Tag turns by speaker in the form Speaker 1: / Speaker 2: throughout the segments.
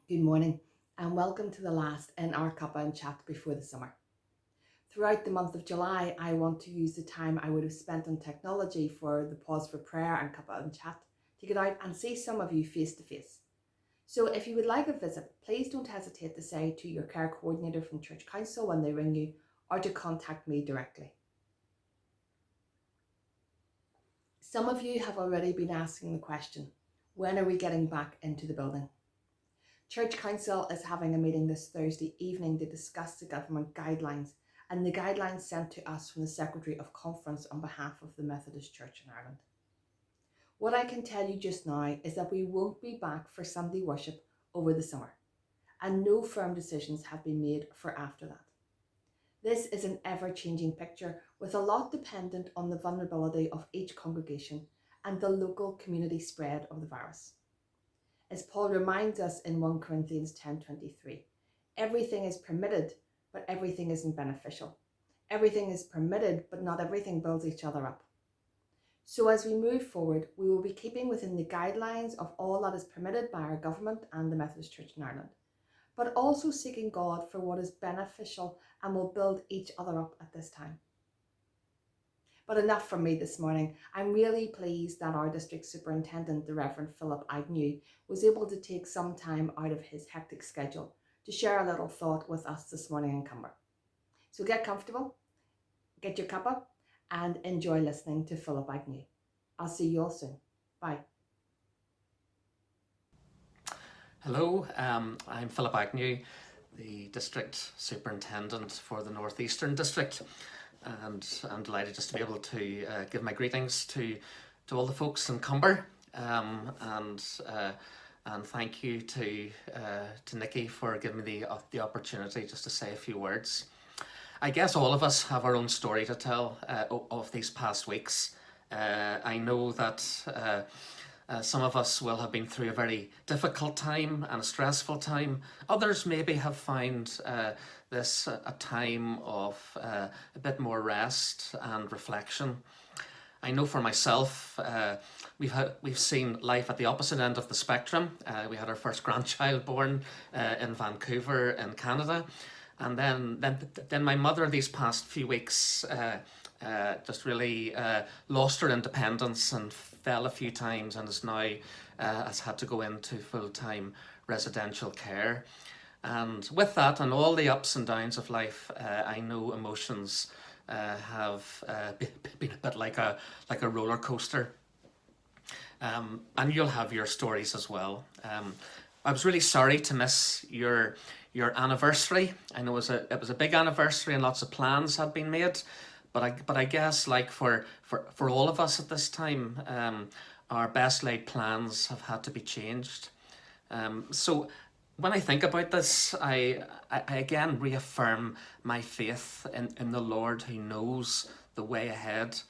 Speaker 1: Good morning and welcome to the last in our Cuppa and chat before the summer. Throughout the month of July, I want to use the time I would have spent on technology for the pause for prayer and Cuppa and chat to get out and see some of you face to face. So if you would like a visit, please don't hesitate to say to your care coordinator from Church Council when they ring you or to contact me directly. Some of you have already been asking the question, when are we getting back into the building? Church Council is having a meeting this Thursday evening to discuss the government guidelines and the guidelines sent to us from the Secretary of Conference on behalf of the Methodist Church in Ireland. What I can tell you just now is that we won't be back for Sunday worship over the summer, and no firm decisions have been made for after that. This is an ever-changing picture with a lot dependent on the vulnerability of each congregation and the local community spread of the virus. As Paul reminds us in 1 Corinthians 10:23, everything is permitted, but everything isn't beneficial. Everything is permitted, but not everything builds each other up. So as we move forward, we will be keeping within the guidelines of all that is permitted by our government and the Methodist Church in Ireland, but also seeking God for what is beneficial and will build each other up at this time. But enough from me this morning. I'm really pleased that our district superintendent, the Reverend Philip Agnew, was able to take some time out of his hectic schedule to share a little thought with us this morning in Cumber. So get comfortable, get your cuppa, and enjoy listening to Philip Agnew. I'll see you all soon. Bye.
Speaker 2: Hello, I'm Philip Agnew, the District Superintendent for the North Eastern District, and I'm delighted just to be able to give my greetings to all the folks in Cumber, and thank you to Nicky for giving me the opportunity just to say a few words. I guess all of us have our own story to tell of these past weeks. I know that some of us will have been through a very difficult time and a stressful time. Others maybe have found this a time of a bit more rest and reflection. I know for myself, we've seen life at the opposite end of the spectrum. We had our first grandchild born in Vancouver in Canada. And then my mother these past few weeks just really lost her independence and fell a few times, and is now has had to go into full-time residential care. And with that and all the ups and downs of life, I know emotions have been a bit like a roller coaster. And you'll have your stories as well. I was really sorry to miss your anniversary. I know it was a big anniversary and lots of plans had been made, but I guess like for all of us at this time, our best laid plans have had to be changed. So when I think about this, I again reaffirm my faith in the Lord who knows the way ahead,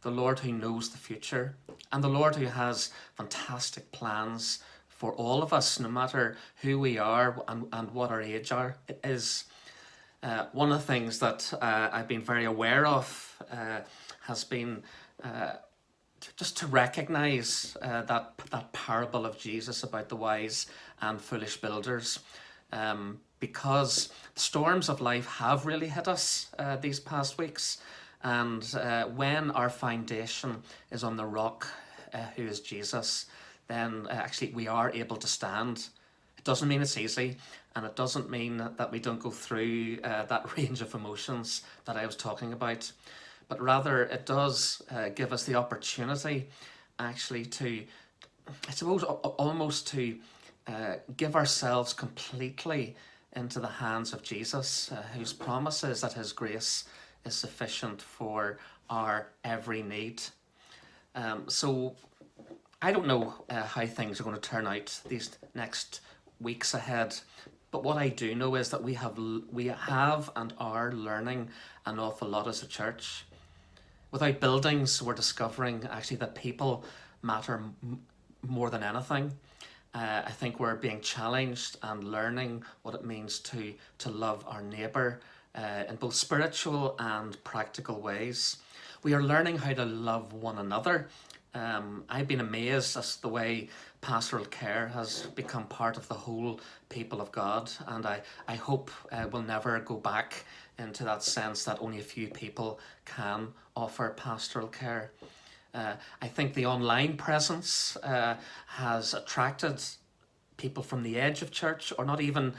Speaker 2: the Lord who knows the future, and the Lord who has fantastic plans for all of us, no matter who we are and what our age is. One of the things that I've been very aware of has been just to recognise that parable of Jesus about the wise and foolish builders, because the storms of life have really hit us these past weeks, and when our foundation is on the rock, who is Jesus, then actually we are able to stand. It doesn't mean it's easy, and it doesn't mean that we don't go through that range of emotions that I was talking about, but rather it does give us the opportunity actually to, I suppose, almost to give ourselves completely into the hands of Jesus, whose promise is that his grace is sufficient for our every need. So I don't know how things are going to turn out these next weeks ahead, but what I do know is that we have and are learning an awful lot as a church. Without buildings, we're discovering actually that people matter more than anything. I think we're being challenged and learning what it means to love our neighbour in both spiritual and practical ways. We are learning how to love one another I've been amazed as the way pastoral care has become part of the whole people of God, and I hope we'll never go back into that sense that only a few people can offer pastoral care. I think the online presence has attracted people from the edge of church, or not even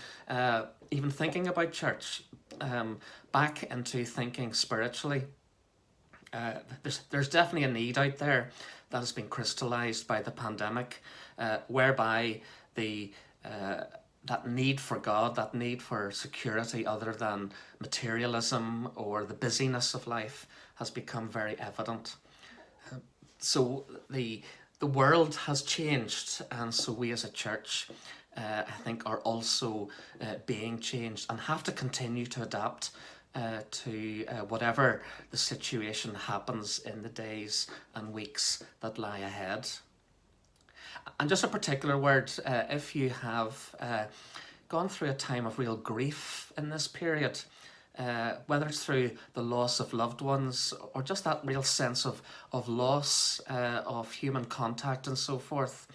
Speaker 2: thinking about church, back into thinking spiritually. There's definitely a need out there that has been crystallized by the pandemic, whereby the that need for God, that need for security other than materialism or the busyness of life, has become very evident. So the world has changed, and so we as a church, I think, are also being changed and have to continue to adapt to whatever the situation happens in the days and weeks that lie ahead. And just a particular word, if you have gone through a time of real grief in this period, whether it's through the loss of loved ones or just that real sense of loss of human contact and so forth,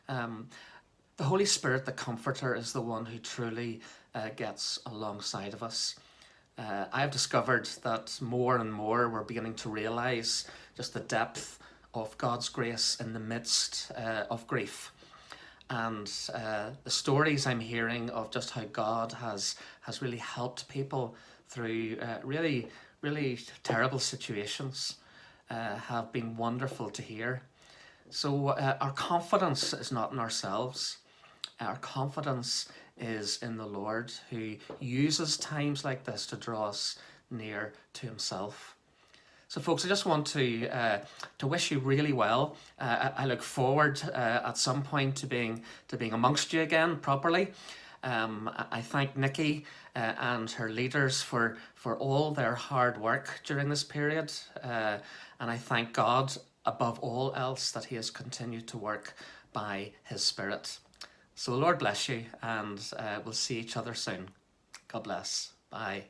Speaker 2: the Holy Spirit, the Comforter, is the one who truly gets alongside of us. I've discovered that more and more we're beginning to realise just the depth of God's grace in the midst of grief. And the stories I'm hearing of just how God has really helped people through really, really terrible situations have been wonderful to hear. So our confidence is not in ourselves. Our confidence is in the Lord, who uses times like this to draw us near to himself. So folks, I just want to wish you really well. I look forward at some point to being amongst you again properly. I thank Nicky and her leaders for all their hard work during this period. And I thank God above all else that he has continued to work by his Spirit. So the Lord bless you, and we'll see each other soon. God bless. Bye.